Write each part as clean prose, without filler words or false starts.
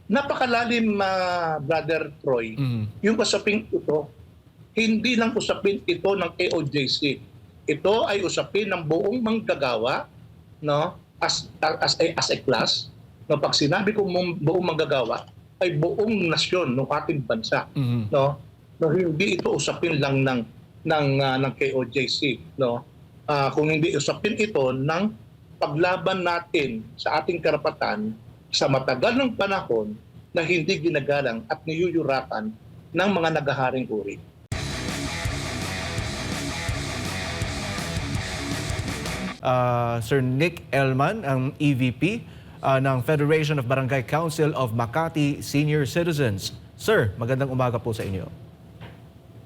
napakalalim, Brother Troy. Yung usaping ito, hindi lang usapin ito ng KOJC. Ito ay usapin ng buong manggagawa, no? As a class. No, pag sinabi ko buong manggagawa, ay buong nasyon ng ating bansa, no? No, hindi ito usapin lang ng KOJC, no? Kung hindi usapin ito ng paglaban natin sa ating karapatan sa matagal ng panahon na hindi ginagalang at niyuyurakan ng mga naghaharing uri. Sir Nick Elman, ang EVP ng Federation of Barangay Council of Makati Senior Citizens. Sir, magandang umaga po sa inyo.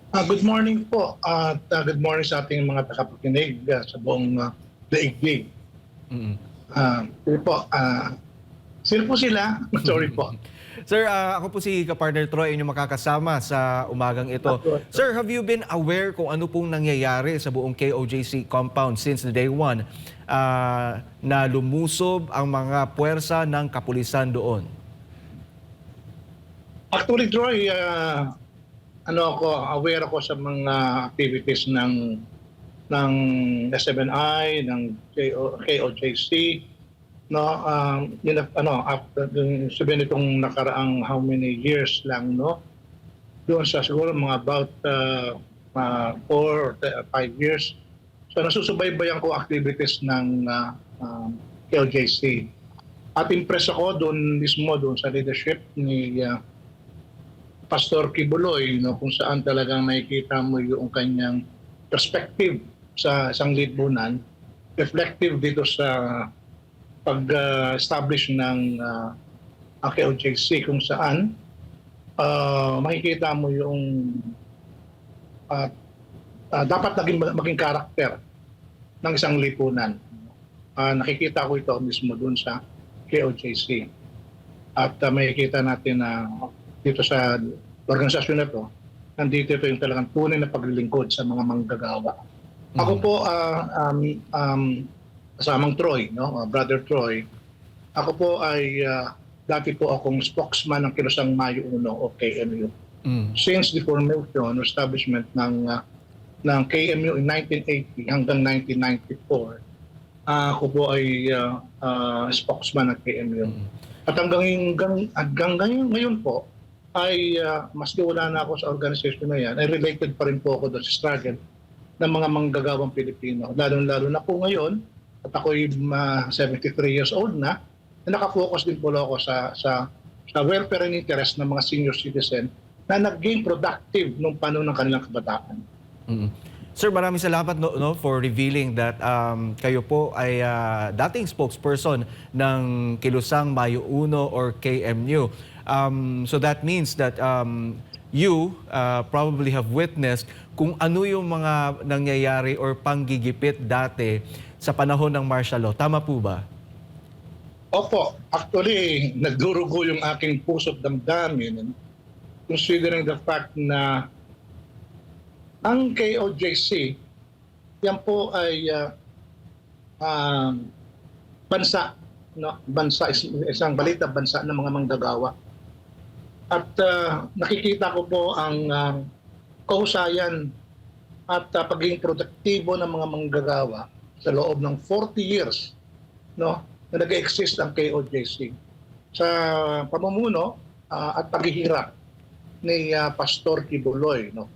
Good morning po at good morning sa ating mga tagapakinig sa buong daigdig. Sino po sila? Sorry po. Sir, ako po si Kapartner Troy, inyong makakasama sa umagang ito. Sir, have you been aware kung ano pong nangyayari sa buong KOJC compound since the day one na lumusob ang mga puwersa ng kapulisan doon? Actually, Troy, aware ako sa mga activities ng SMNI, ng KOJC, no, after sabihin itong nakaraang how many years lang, no, doon sa siguro mga about 4 or 5 years. So nasusubaybayan ko activities ng KOJC. At impress ako doon mismo doon sa leadership ni Pastor Kibuloy, no, kung saan talagang nakikita mo yung kanyang perspective sa isang lipunan, reflective dito sa pag-establish ng KOJC, kung saan makikita mo yung dapat maging karakter ng isang lipunan. Nakikita ko ito mismo dun sa KOJC. At makikita natin na dito sa organisasyon na ito, nandito ito yung talagang tunay na paglilingkod sa mga manggagawa. Ako po, kasamang Troy, no? Brother Troy, ako po ay dati po akong spokesman ng Kilusang Mayo 1 o KMU. Since the formation or establishment ng KMU in 1980 hanggang 1994, ako po ay spokesman ng KMU. At hanggang ngayon po, ay maski wala na ako sa organization na yan, ay related pa rin po ako doon sa struggle ng mga manggagawang Pilipino. Lalo na po ngayon, at ako'y 73 years old na nakafocus din po ako sa welfare and interest ng mga senior citizen na naging productive nung panahon ng kanilang kabataan. Sir, maraming salamat for revealing that kayo po ay dating spokesperson ng Kilusang Mayo 1 or KMU. So that means that you probably have witnessed kung ano yung mga nangyayari or panggigipit dati sa panahon ng martial law. Tama po ba? Opo. Actually, nagdurugo yung aking puso't damdamin considering the fact na ang KOJC, yan po ay bansa, no? Bansa, isang balita bansa ng mga manggagawa. At nakikita ko po ang kahusayan at pagiging produktibo ng mga manggagawa sa loob ng 40 years, no, na nag-exist ang KOJC sa pamumuno at paghihirap ni Pastor Kibuloy, no.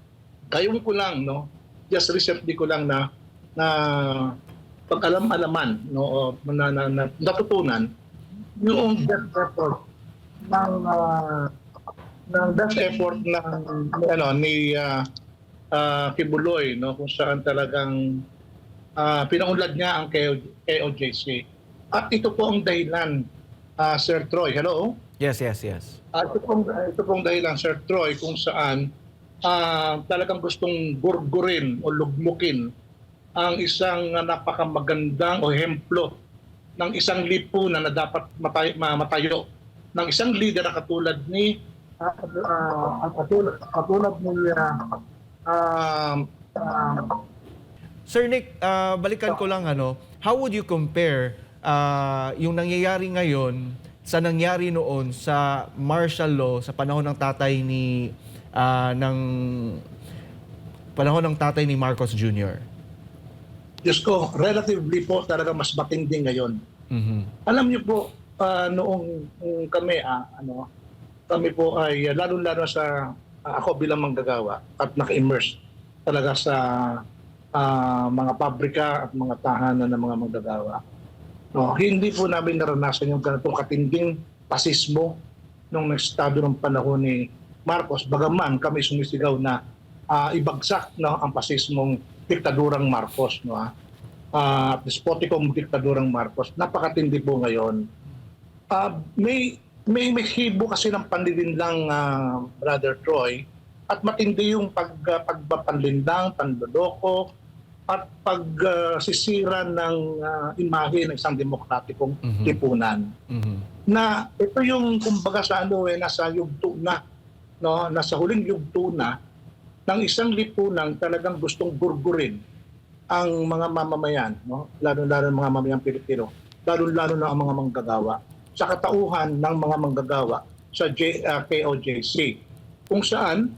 Gayon ko lang, no, just recently ko lang na pag-alam-alaman, no, na natutunan yung best effort ni Kibuloy, no, kung saan talagang pinaunlad niya ang KOJC. At ito po ang dahilan, Sir Troy. Hello? Yes. Ito pong dahilan, Sir Troy, kung saan talagang gustong gurgurin o lugmukin ang isang napakamagandang o hemplo ng isang lipunan na dapat matayo ng isang leader na katulad ni Sir Nick, balikan ko lang how would you compare yung nangyayari ngayon sa nangyari noon sa martial law sa panahon ng tatay ni ng panahon ng tatay ni Marcos Jr.? Diyos ko, relatively po talaga mas matindi ngayon. Alam niyo po, noong kami, kami po ay lalo-lalo sa ako bilang manggagawa at naka-immerse talaga sa mga pabrika at mga tahanan ng mga manggagawa. No, hindi po namin naranasan yung ganitong katinding pasismo nung estado ng panahon ni Marcos. Bagaman kami sumisigaw na ibagsak ang pasismong diktadurang Marcos, no, despotikong diktadurang Marcos. Napakatindi po ngayon. May hibo kasi ng panlilinlang Brother Troy, at matindi yung pagpapanlindang, panloloko, at pagsisira ng imahe ng isang demokratikong lipunan. Na ito yung kumbaga sa nasa yugto na, no, nasa huling yugto na ng isang lipunan talagang gustong gurgurin ang mga mamamayan, no, lalo-lalo ng mga mamamayang Pilipino, lalo-lalo na ang mga manggagawa, sa katauhan ng mga manggagawa sa KOJC, kung saan,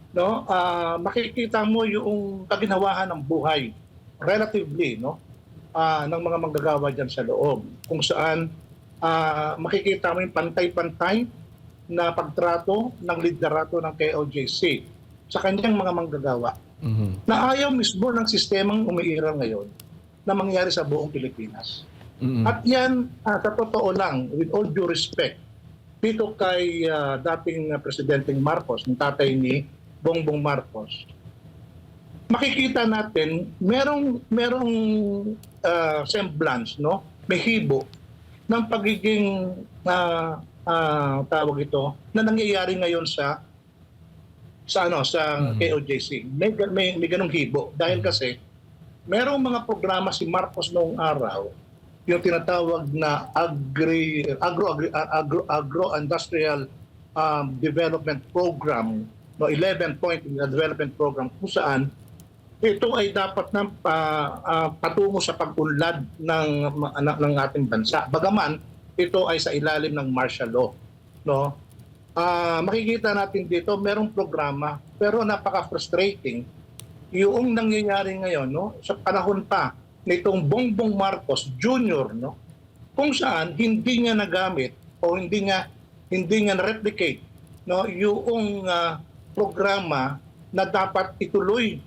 no, makikita mo yung kaginawahan ng buhay relatively, no, ng mga manggagawa dyan sa loob, kung saan makikita mo yung pantay-pantay na pagtrato ng liderato ng KOJC sa kanyang mga manggagawa, na ayaw mismo ng sistemang umiiral ngayon na mangyari sa buong Pilipinas. At yan, sa totoo lang, with all due respect, dito kay dating Presidenteng Marcos, ng tatay ni Bongbong Marcos, makikita natin merong semblance, no, may hibo ng pagiging tawag ito na nangyayari ngayon sa KOJC. May ganung hibo dahil kasi merong mga programa si Marcos noong araw, yung tinatawag na agro-industrial development program, no, 11-point development program, kung saan ito ay dapat na patungo sa pag-unlad ng ating bansa. Bagaman ito ay sa ilalim ng martial law, no. Makikita natin dito merong programa pero napaka-frustrating yung nangyayari ngayon, no, sa panahon pa nitong Bongbong Marcos Jr., no, kung saan hindi niya nagamit o hindi niya na-replicate, no, yung programa na dapat ituloy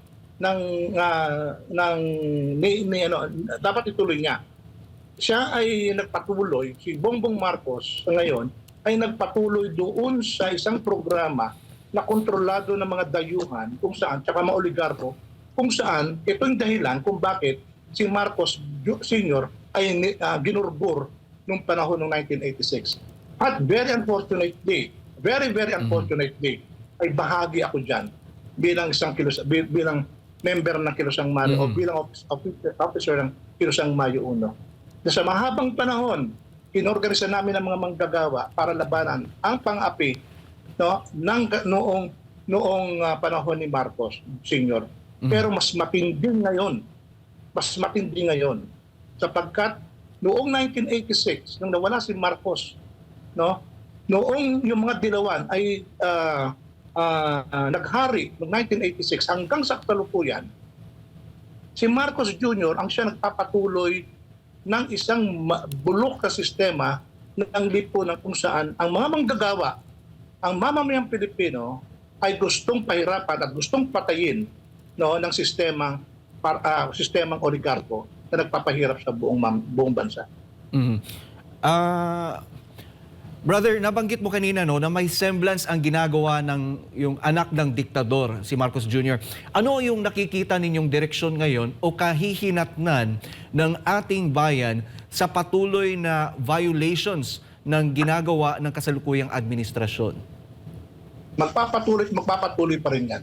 dapat ituloy niya. Siya ay nagpatuloy, si Bongbong Marcos ngayon ay nagpatuloy doon sa isang programa na kontrolado ng mga dayuhan, kung saan, tsaka mga oligarko, kung saan ito yung dahilan kung bakit si Marcos Sr. ay ginurbur noong panahon ng 1986. At very unfortunately, very unfortunately, ay bahagi ako dyan bilang bilang member ng Kilusang Mayo o bilang officer ng Kilusang Mayo 1. Sa mahabang panahon, inorganisa namin ang mga manggagawa para labanan ang pang-api, no, noong panahon ni Marcos Sr. Pero mas matindi ngayon sapagkat noong 1986 nung nawala si Marcos, no, noong yung mga dilawan ay naghari noong 1986 hanggang sa kasalukuyan, si Marcos Jr. ang siya nagpapatuloy ng isang bulok na sistema ng lipunan kung saan ang mga manggagawa, ang mamamayang Pilipino ay gustong pahirapan at gustong patayin, no, ng sistemang oligarko na nagpapahirap sa buong bansa. Brother, nabanggit mo kanina, no, na may semblance ang ginagawa ng yung anak ng diktador, si Marcos Jr. Ano yung nakikita ninyong direksyon ngayon o kahihinatnan ng ating bayan sa patuloy na violations ng ginagawa ng kasalukuyang administrasyon? Magpapatuloy pa rin yan.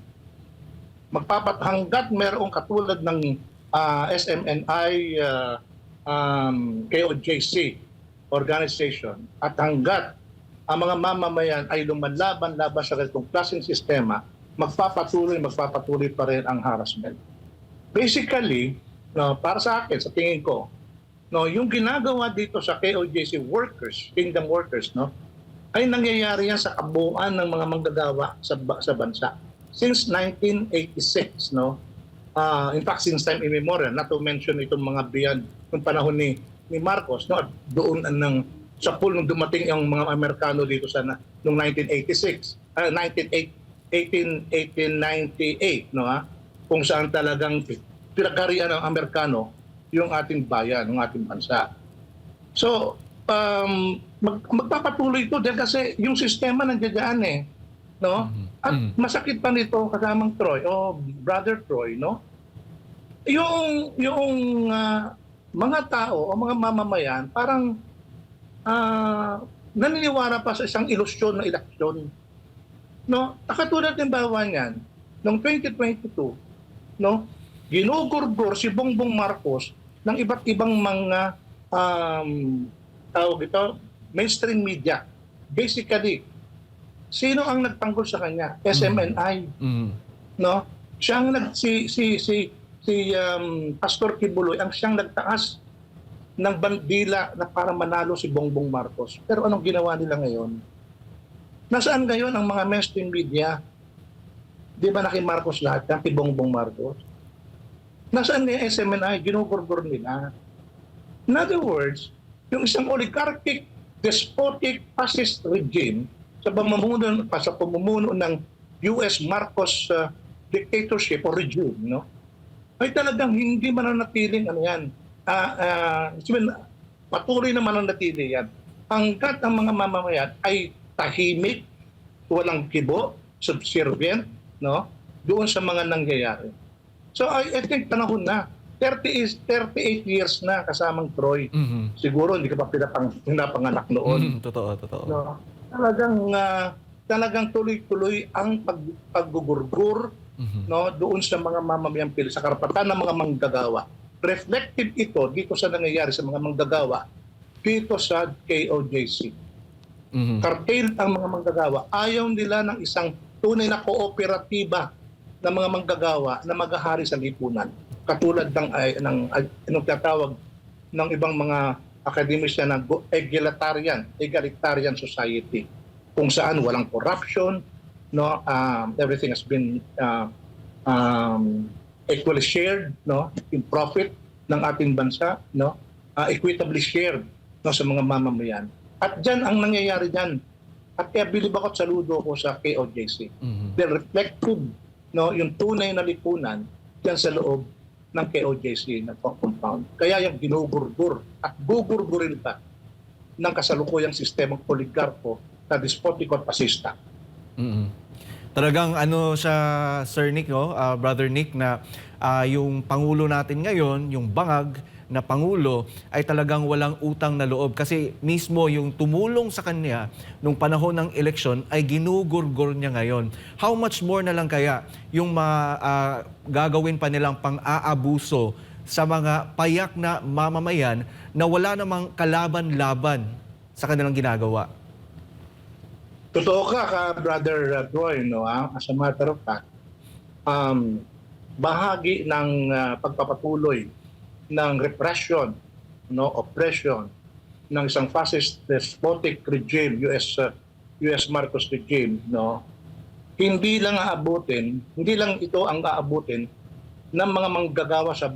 Hanggat mayroong katulad ng SMNI, KOJC organization, at hanggat ang mga mamamayan ay lumanlaban sa ganitong klaseng sistema, magpapatuloy pa rin ang harassment. Basically, no, para sa akin, sa tingin ko, no, yung ginagawa dito sa KOJC workers, kingdom workers, no, ay nangyayari yan sa kabuuan ng mga manggagawa sa bansa. Since 1986, no, in fact, since time immemorial, not to mention itong mga beyond ng panahon ni Marcos, no, at doon sa pool nung dumating ang mga Amerikano dito sa noong 1986, 1898, no, kung saan talagang pinagkarian ng Amerikano yung ating bayan, yung ating bansa. So, magpapatuloy ito dahil kasi yung sistema nandiyan eh, no? At masakit pa nito kasamang Troy o Brother Troy, no? Yung mga tao o mga mamamayan parang naniniwala pa sa isang ilusyon na eleksyon. No? Katulad ng bawa niyan, noong 2022, no? Ginugurgur si Bongbong Marcos ng iba't ibang mga tawag ito, mainstream media. Basically, sino ang nagtanggol sa kanya? SMNI. No? Siya ang si Pastor Kibuloy ang siyang nagtaas ng bandila na para manalo si Bongbong Marcos. Pero anong ginawa nila ngayon? Nasaan ngayon ang mga mainstream media? Di ba na kay Marcos lahat yan, kay Bongbong Marcos? Nasaan nga yung SMNI? Ginugurgur nila. In other words, yung isang oligarchic, despotic, fascist regime sa pamumuno ng US Marcos dictatorship or regime, no? Ay talagang hindi mananatiling patuloy na mananatili yan. Hanggat ang mga mamamayan ay tahimik, walang kibo, subservient, no? Doon sa mga nangyayari. So I think panahon na. 38 years na kasamang Troy. Siguro hindi ka pa pinapanganak noon. Totoo. No? Talagang tuloy-tuloy ang paggugurgur, no, doon sa mga mamamayang sa karapatan ng mga manggagawa. Reflective ito dito sa nangyayari sa mga manggagawa dito sa KOJC. Cartel ang mga manggagawa. Ayaw nila ng isang tunay na kooperatiba ng mga manggagawa na maghahari sa lipunan. Katulad ng tatawag ng ibang mga akademisya ng egalitarian society, kung saan walang corruption, no, everything has been equally shared, no, in profit ng ating bansa, no, equitably shared, no, sa mga mamamayan. At diyan ang nangyayari diyan. At kaya bilib ako at saludo ko sa KOJC. They're reflective, no, yung tunay na lipunan diyan sa loob ng KOJC na compound. Kaya yung ginugurgur at gugurgurin pa ng kasalukuyang sistemang oligarko na despotiko at pasista. Talagang siya, Sir Nick, no? Brother Nick, na yung Pangulo natin ngayon, yung bangag na Pangulo, ay talagang walang utang na loob. Kasi mismo yung tumulong sa kanya nung panahon ng eleksyon ay ginugurgur niya ngayon. How much more na lang kaya yung gagawin pa nilang pang-aabuso sa mga payak na mamamayan na wala namang kalaban-laban sa kanilang ginagawa? Totoo ka, Brother Troy, no? As a matter of fact, bahagi ng pagpapatuloy ng repression, no, oppression ng isang fascist despotic regime, US Marcos regime, no, hindi lang ito ang aabutin ng mga manggagawa sa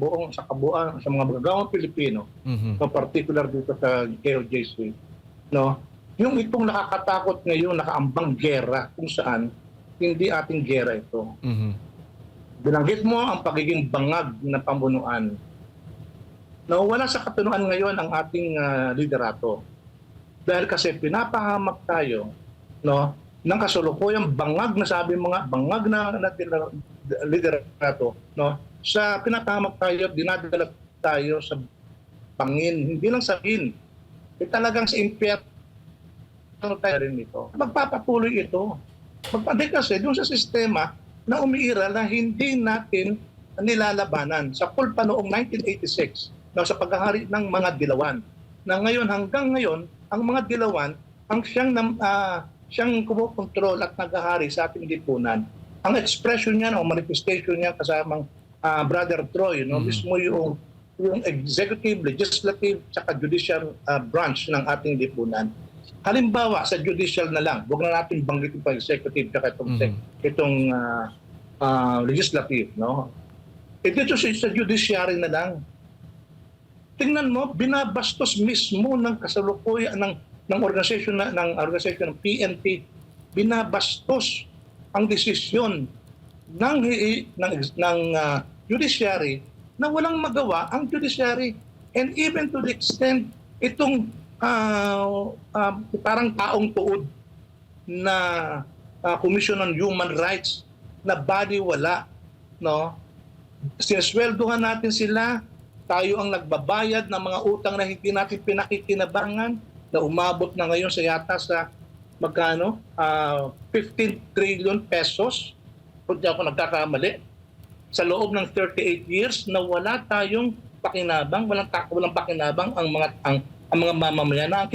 kabuuan sa mga manggagawang Pilipino, no, particular dito sa KOJC, no, yung itong nakakatakot ngayon, nakaambang gera, kung saan hindi ating gera ito. Binanggit mo ang pagiging bangag na pamunuan. Nawala sa katunuan ngayon ang ating liderato. Dahil kasi pinapahamak tayo, no, ng kasulukuyang bangag na sabi mo nga, bangag na liderato, no, sa pinapahamak tayo, dinadala tayo sa pangin, hindi lang sa pangin. Talagang sa impyerno tayo rin ito. Magpapatuloy ito. Kasi doon sa sistema na umiiral na hindi natin nilalabanan sa pulpa noong 1986, sa paghahari ng mga dilawan. Na ngayon, hanggang ngayon, ang mga dilawan ang siyang kumukontrol at naghahari sa ating lipunan. Ang expression niya o manifestation niya kasamang Brother Troy, no, mismo yung yung executive, legislative, saka judicial branch ng ating lipunan. Halimbawa, sa judicial na lang, huwag na natin banggitin pa executive saka itong legislative, no? Ito sa judiciary na lang. Tingnan mo, binabastos mismo ng kasalukuyan ng organisasyon ng PNP, binabastos ang desisyon ng judiciary na walang magawa ang judiciary, and even to the extent itong parang taong tuod na Commission on Human Rights na body wala, no? Sinesweldohan natin sila, tayo ang nagbabayad ng mga utang na hindi natin pinakikinabangan, na umabot na ngayon sa yata sa magkano? 15 trillion pesos, kung di ako nagkakamali, sa loob ng 38 years na wala tayong pakinabang, walang pakinabang ang mga mamamayan na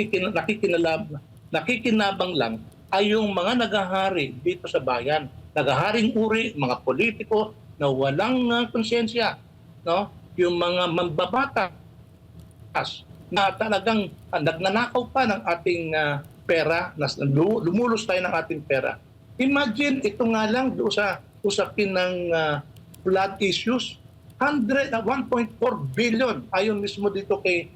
nakikinabang lang ay yung mga naghahari dito sa bayan. Naghaharing uri, mga politiko na walang konsensya, no? Yung mga mambabatas na talagang nagnanakaw pa ng ating pera, lumulos tayo ng ating pera. Imagine, ito nga lang doon sa usapin ng flood issues, 1.4 billion ayon mismo dito kay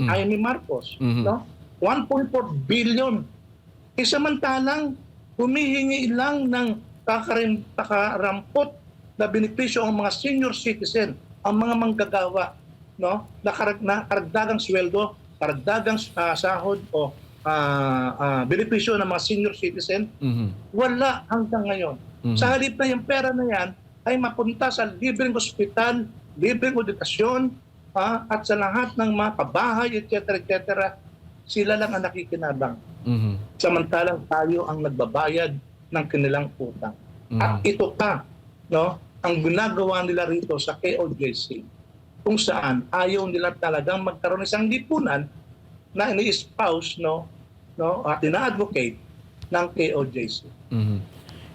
Jaime Marcos, no? 1.4 billion. Samantalang humihingi lang ng kakarampot na benepisyo ang mga senior citizen, ang mga manggagawa, no? Na karagdagang sweldo, karagdagang sahod o benepisyo ng mga senior citizen, wala hanggang ngayon. Sa halip na yung pera na yan ay mapunta sa libreng ospital, libreng edukasyon, at sa lahat ng mga pabahay, etc., etc., sila lang ang nakikinabang. Samantalang tayo ang nagbabayad ng kanilang utang. At ito pa, no, ang ginagawa nila rito sa KOJC, kung saan ayaw nila talagang magkaroon ng isang lipunan na ini-espouse, at ina-advocate ng KOJC.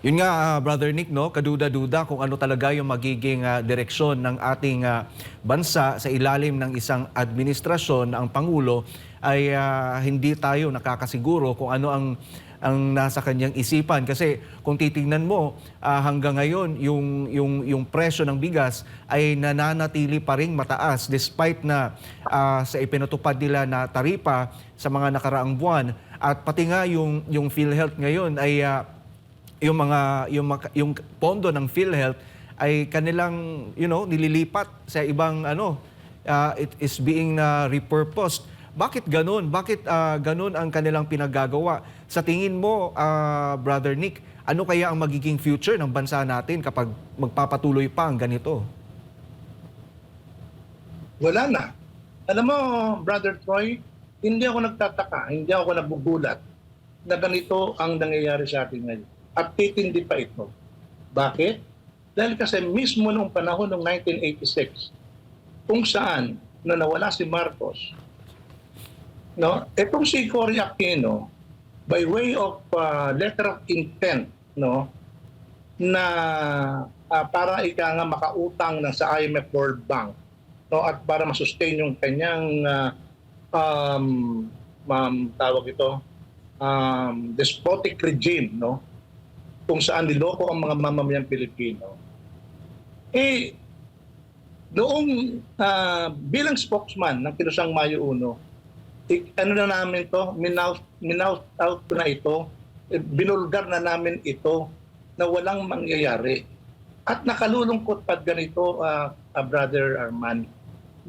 Yun nga, Brother Nick, no, kaduda-duda kung ano talaga yung magiging direksyon ng ating bansa sa ilalim ng isang administrasyon, ang Pangulo, ay hindi tayo nakakasiguro kung ano ang nasa kanyang isipan. Kasi kung titingnan mo, hanggang ngayon, yung presyo ng bigas ay nananatili pa rin mataas despite na sa ipinatupad nila na taripa sa mga nakaraang buwan. At pati nga yung PhilHealth ngayon ay yung pondo ng PhilHealth ay kanilang nililipat sa ibang it is being repurposed. Bakit ganun? Bakit ganun ang kanilang pinagagawa? Sa tingin mo, Brother Nick, ano kaya ang magiging future ng bansa natin kapag magpapatuloy pa ang ganito? Wala na. Alam mo, Brother Troy, hindi ako nagtataka, hindi ako nagugulat na ganito ang nangyayari sa atin ngayon. At titindi pa ito. Bakit? Dahil kasi mismo noong panahon ng 1986, kung saan na nawala si Marcos, no, itong si Cory Aquino, by way of letter of intent, no, na para ika nga makautang na sa IMF World Bank, no, at para masustain yung kanyang tawag ito, despotic regime, no, kung saan niloko ang mga mamamayang Pilipino. Noong bilang spokesman ng Kilusang Mayo 1, ano na namin to, minout out na ito, binulgar na namin ito na walang mangyayari. At nakalulungkot pag ganito, Brother Arman,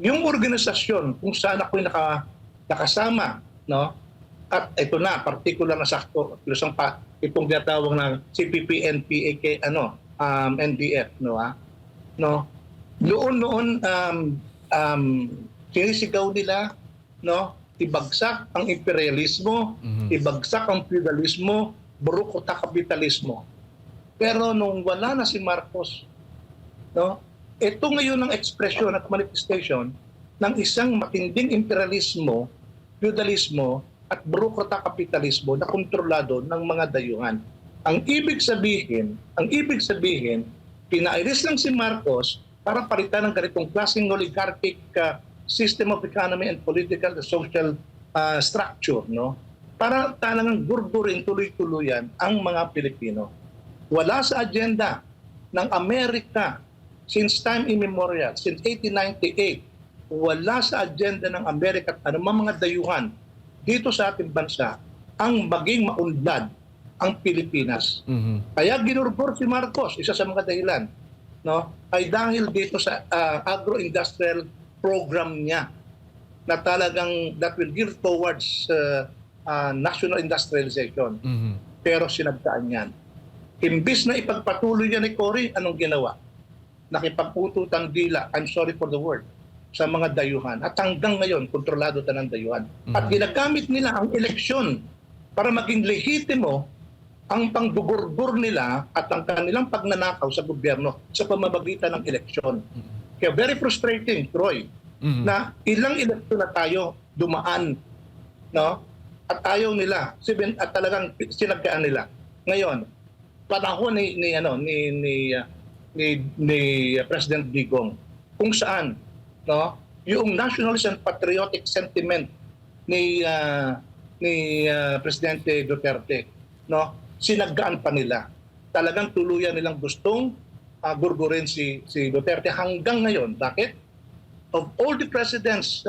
yung organisasyon kung saan ako'y nakasama, no? At ito na, particular na sakto, itong tinatawag na CPP, NPA, NDF, no? Noon, sinisigaw nila, no? Ibagsak ang imperialismo, ibagsak ang feudalismo, burukota kapitalismo. Pero nung wala na si Marcos, no? Ito ngayon ang ekspresyon at manifestation ng isang matinding imperialismo, feudalismo, at burokrata kapitalismo na kontrolado ng mga dayuhan. Ang ibig sabihin, pinailis lang si Marcos para palitan ng ganitong klaseng oligarchic system of economy and political and social structure, no? Para talagang gurgurin tuloy-tuluyan ang mga Pilipino. Wala sa agenda ng Amerika since time immemorial, since 1898, wala sa agenda ng Amerika at anumang mga dayuhan dito sa ating bansa ang maging maunlad ang Pilipinas. Kaya ginurbor si Marcos, isa sa mga dahilan, no, ay dahil dito sa agro-industrial program niya na talagang that will gear towards national industrialization. Pero sinagdaan yan. Imbis na ipagpatuloy yan ni Cory, anong ginawa? Nakipagpututang dila, I'm sorry for the word, sa mga dayuhan. At hanggang ngayon, kontrolado ta ng dayuhan. At ginagamit nila ang eleksyon para maging lehitimo ang pangdugurbur nila at ang kanilang pagnanakaw sa gobyerno sa pamamagitan ng eleksyon. Kaya very frustrating, Troy, na ilang eleksyon na tayo dumaan, no? At ayaw nila, at talagang sinagkaan nila. Ngayon, panahon ni President Digong, kung saan, no, yung nationalist and patriotic sentiment ni Presidente Duterte, no, sinaggaan pa nila. Talagang tuluyan nilang gustong gurgurin si Duterte hanggang ngayon. Bakit? Of all the presidents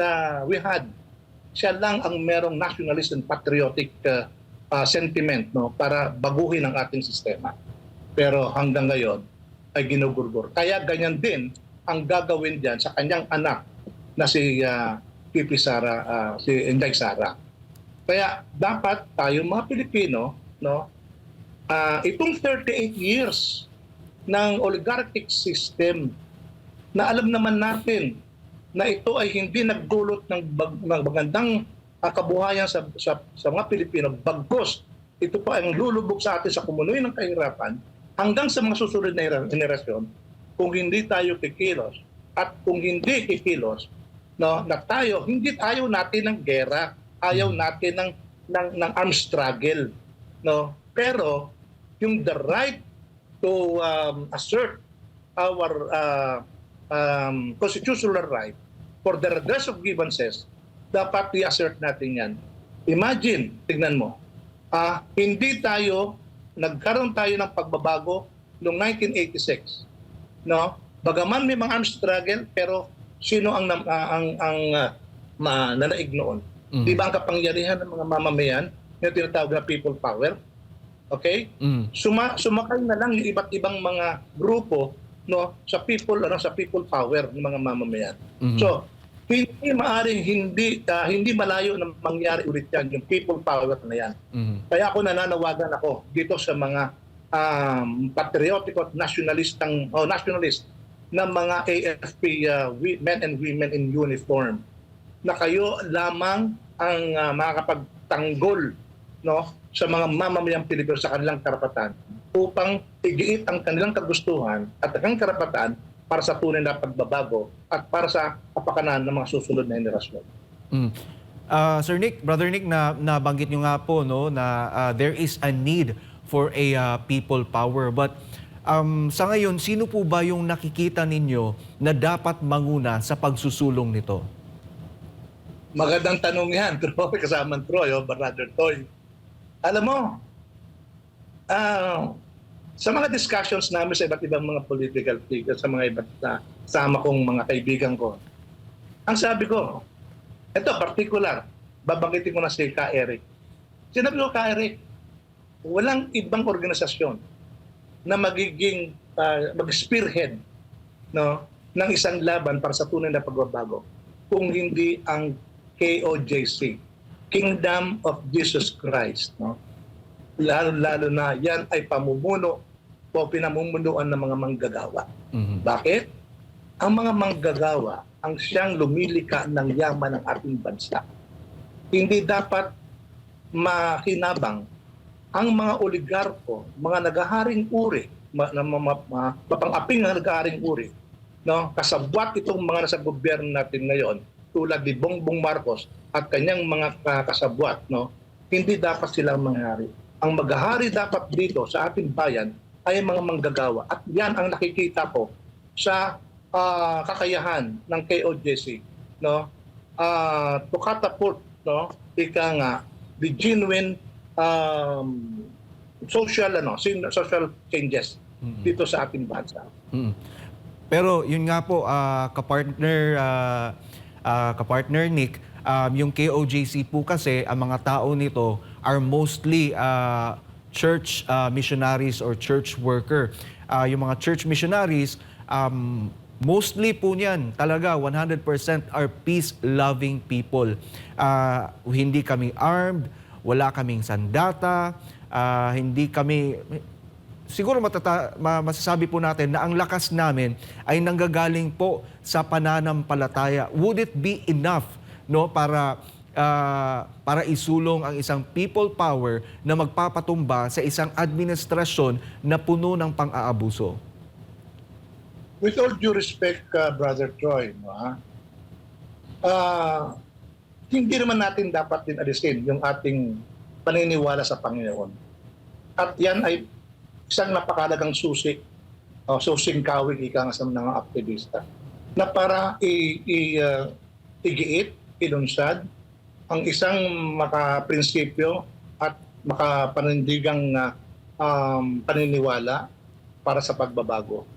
we had, siya lang ang merong nationalist and patriotic sentiment, no, para baguhin ang ating sistema. Pero hanggang ngayon ay ginugurgur. Kaya ganyan din ang gagawin diyan sa kanyang anak na si Pipi Sara, si Inday Sara. Kaya dapat tayo mga Pilipino, no, itong 38 years ng oligarchic system na alam naman natin na ito ay hindi nagdulot ng magandang kabuhayan sa mga Pilipino. Bagkus, ito pa ang lulubog sa atin sa kumunoy ng kahirapan hanggang sa mga susunod na henerasyon kung hindi tayo kikilos. At kung hindi kikilos, no, na tayo, hindi ayaw natin ng gera, ayaw natin ng armed struggle. No? Pero yung the right to assert our constitutional right for the redress of grievances, dapat i-assert natin yan. Imagine, tignan mo, nagkaroon tayo ng pagbabago noong 1986. No? Bagaman may mga armed struggle, pero sino ang nanaig noon? Di ba ang kapangyarihan ng mga mamamayan, yung tinatawag na people power? Okay? Sumakay na lang yung iba't ibang mga grupo, no, sa people power ng mga mamamayan. So, hindi malayo na mangyari ulit yan, yung people power na yan. Kaya ako nananawagan ako dito sa mga patriotic at nationalist na mga AFP men and women in uniform, na kayo lamang ang makakapagtanggol, no, sa mga mamamayang Pilipino sa kanilang karapatan upang igiit ang kanilang kagustuhan at ang karapatan para sa tunay na pagbabago at para sa kapakanan ng mga susunod na henerasyon. Sir Nick, Brother Nick, nabanggit nyo nga po, no, na there is a need for a people power. But sa ngayon, sino po ba yung nakikita ninyo na dapat manguna sa pagsusulong nito? Magandang tanong yan, Troy, kasama Troy, Brother Toy. Alam mo, sa mga discussions namin sa iba't ibang mga political figures, sa mga iba't sama kong mga kaibigan ko, ang sabi ko, ito particular, babanggitin ko na si Ka Eric. Sinabi ko, Ka Eric, walang ibang organisasyon na magiging mag-spearhead, no, ng isang laban para sa tunay na pagbabago kung hindi ang KOJC, Kingdom of Jesus Christ, no? Lalo na yan ay pamumuno o pinamumunuan ng mga manggagawa. Bakit? Ang mga manggagawa ang siyang lumilika ng yaman ng ating bansa. Hindi dapat makinabang ang mga oligarko, mga nagaharing uri, mapang-aping na nagaharing uri, no? Kasabwat itong mga nasa gobyerno natin ngayon, tulad ni Bongbong Marcos at kanyang mga kasabwat, no? Hindi dapat silang manghari. Ang maghahari dapat dito sa ating bayan ay mga manggagawa. At yan ang nakikita ko sa kakayahan ng KOJC, no, to catapult, no, ika nga, the genuine social changes dito sa ating bansa. Mm. Pero yun nga po, kapartner Nick, yung KOJC po kasi, ang mga tao nito are mostly church missionaries or church worker. Yung mga church missionaries, mostly po niyan, talaga 100% are peace-loving people. Hindi kami armed, wala kaming sandata, hindi kami... Siguro masasabi po natin na ang lakas namin ay nanggagaling po sa pananampalataya. Would it be enough, no, para isulong ang isang people power na magpapatumba sa isang administrasyon na puno ng pang-aabuso? With all due respect, Brother Troy, no, hindi naman natin dapat din alisin yung ating paniniwala sa Panginoon. At yan ay isang napakalagang susing kawig ika nga sa mga aktivista na para igiit, ilunsad ang isang makaprinsipyo at makapanindigang paniniwala para sa pagbabago.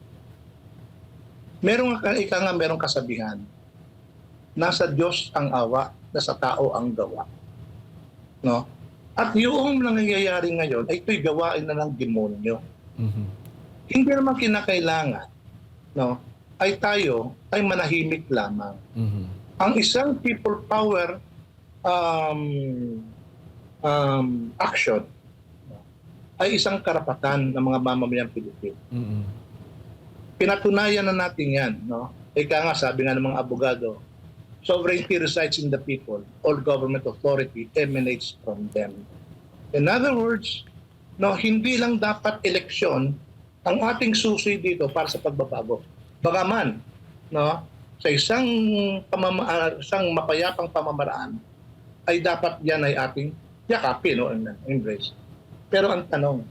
Merong kasabihan, nasa Diyos ang awa, nasa tao ang gawa. No? At yung nangyayari ngayon ay ito'y gawain na ng demonyo. Mhm. Hindi naman kinakailangan, no, ay tayo ay manahimik lamang. Mhm. Ang isang people power action ay isang karapatan ng mga mamamayang Pilipino. Mhm. Pinatunayan na natin yan. No? Ika nga, sabi nga ng mga abogado, sovereignty resides in the people. All government authority emanates from them. In other words, no, hindi lang dapat eleksyon ang ating susi dito para sa pagbabago. Bagaman, no, sa isang mapayapang pamamaraan, ay dapat yan ay ating yakapin o embrace. Pero ang tanong,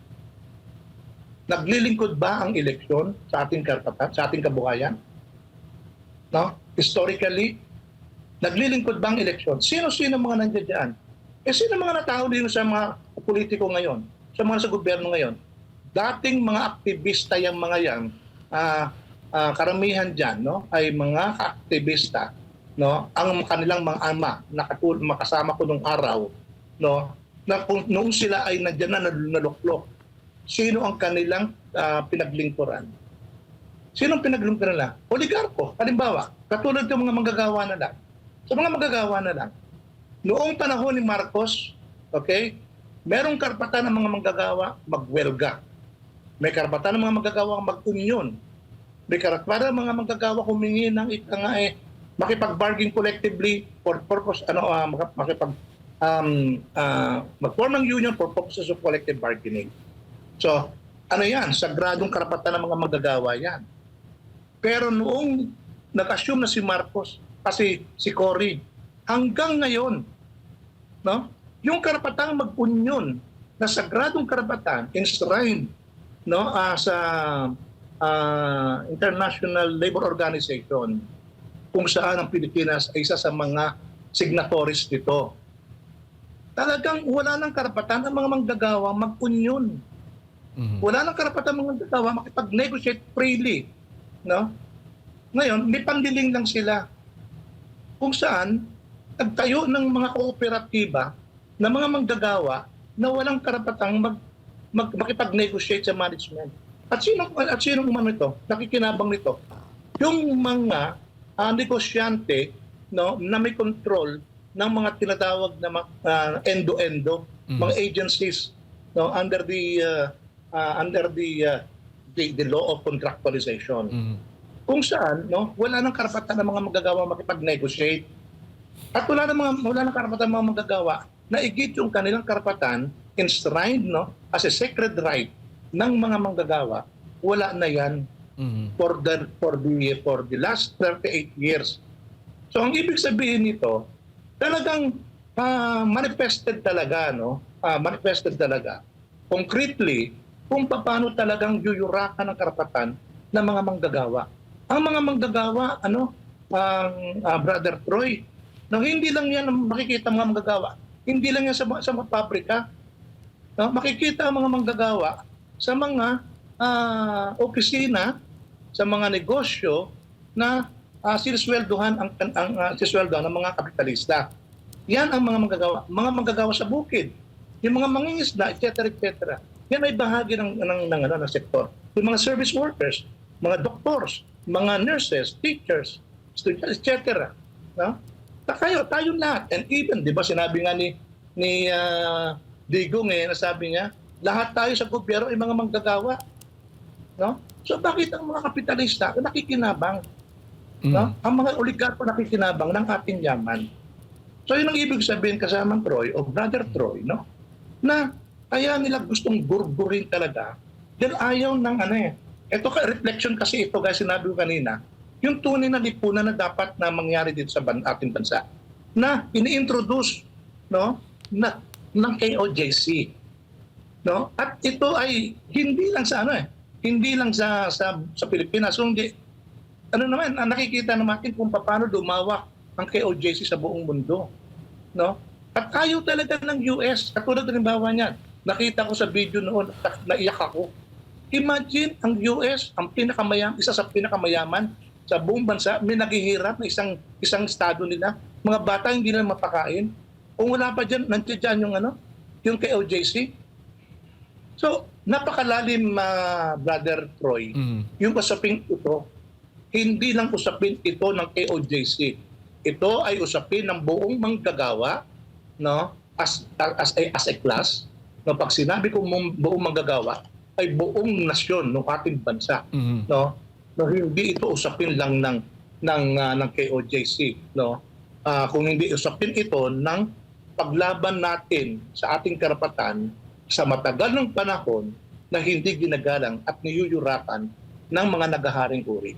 naglilingkod ba ang eleksyon sa ating karapatan, sa ating kabuhayan? No? Historically, naglilingkod ba ang eleksyon? Sino-sino mga nandiyan dyan? Sino mga natao din sa mga politiko ngayon, sa mga sa gobyerno ngayon? Dating mga aktivista yung mga yan, karamihan dyan, no, ay mga aktivista, no, ang kanilang mga ama, makasama ko nung araw, no, na noong sila ay nandiyan na naluklok, sino ang kanilang pinaglingkuran? Sino ang pinaglingkuran nila? Oligarko, halimbawa, katulad ng mga manggagawa na lang. Sa mga manggagawa na lang. Noong panahon ni Marcos, okay, merong karapatan ng mga manggagawa magwelga. May karapatan ng mga manggagawa mag-union. May karapatan ng mga manggagawa humingi ng makipag-bargain collectively for purpose, mag-form ng union for purposes of collective bargaining. So, ano yan? Sagradong karapatan ng mga manggagawa yan. Pero noong nag-assume na si Marcos, kasi si Cory, hanggang ngayon, no, yung karapatang mag-union na sagradong karapatan enshrined, no, sa International Labor Organization, kung saan ang Pilipinas ay isa sa mga signatories dito. Talagang wala nang karapatan ang mga manggagawa mag-union. Mhm. Wala nang karapatan ang mga manggagawa makipag-negotiate freely. No? Ngayon, may pandiling lang sila. Kung saan, nagtayo ng mga kooperatiba na mga manggagawa na walang karapatang makipag-negotiate sa management. At sino umano ito? Nakikinabang nito. Yung mga negosyante, no, na may control ng mga tinatawag na endo-endo, mga agencies, no, under the law of contractualization. Mhm. Kung saan, no, wala nang karapatan ng mga manggagawa makipag-negotiate. At wala nang karapatan ng mga manggagawa na igit yung kanilang karapatan enshrined, no, as a sacred right ng mga manggagawa. Wala na yan for the last 38 years. So ang ibig sabihin nito, talagang manifested talaga, no? Manifested talaga concretely kung paano talagang yuyurakan ng karapatan ng mga manggagawa. Ang mga manggagawa, ang Brother Troy, no, hindi lang yan ang makikita mga manggagawa. Hindi lang yan sa mga pabrika. No, makikita ang mga manggagawa sa mga opisina, sa mga negosyo na sinisweldohan sinisweldohan ng mga kapitalista. Yan ang mga manggagawa. Mga manggagawa sa bukid, yung mga mangingisda, etc. etc. Yan ay bahagi ng sektor. Yung mga service workers, mga doctors, mga nurses, teachers, students, etc. No? Tayo lahat. And even, di ba, sinabi nga ni Digong nasabi niya, lahat tayo sa gobyerno ay mga manggagawa. No? So bakit ang mga kapitalista nakikinabang? No? Ang mga oligarko nakikinabang ng ating yaman. So yun ang ibig sabihin kasamang Troy o Brother Troy, no? Na kaya nila gustong gurgurin talaga dahil ayaw ng Ito reflection kasi ito, guys, sinabi ko kanina, yung tunay na lipunan na dapat na mangyari dito sa ating bansa na ini-introduce, no, ng KOJC. No? At ito ay hindi lang sa hindi lang sa Pilipinas, kundi nakikita natin kung paano dumawak ang KOJC sa buong mundo. No? At ayaw talaga ng US, katulad ng halimbawa niyan, nakita ko sa video noon, naiyak ako. Imagine ang US, isa sa pinakamayaman sa buong bansa, may naghihirap na isang estado nila, mga bata hindi nila mapakain. Kung wala pa dyan, nandiyan yung KOJC. So, napakalalim, Brother Troy, yung usaping ito, hindi lang usapin ito ng KOJC. Ito ay usapin ng buong manggagawa, no, as a class. No, pag sinabi kong buong manggagawa, ay buong nasyon ng ating bansa. No? No, hindi ito usapin lang ng KOJC. No? Kung hindi usapin ito ng paglaban natin sa ating karapatan sa matagal ng panahon na hindi ginagalang at niyuyurakan ng mga naghaharing uri.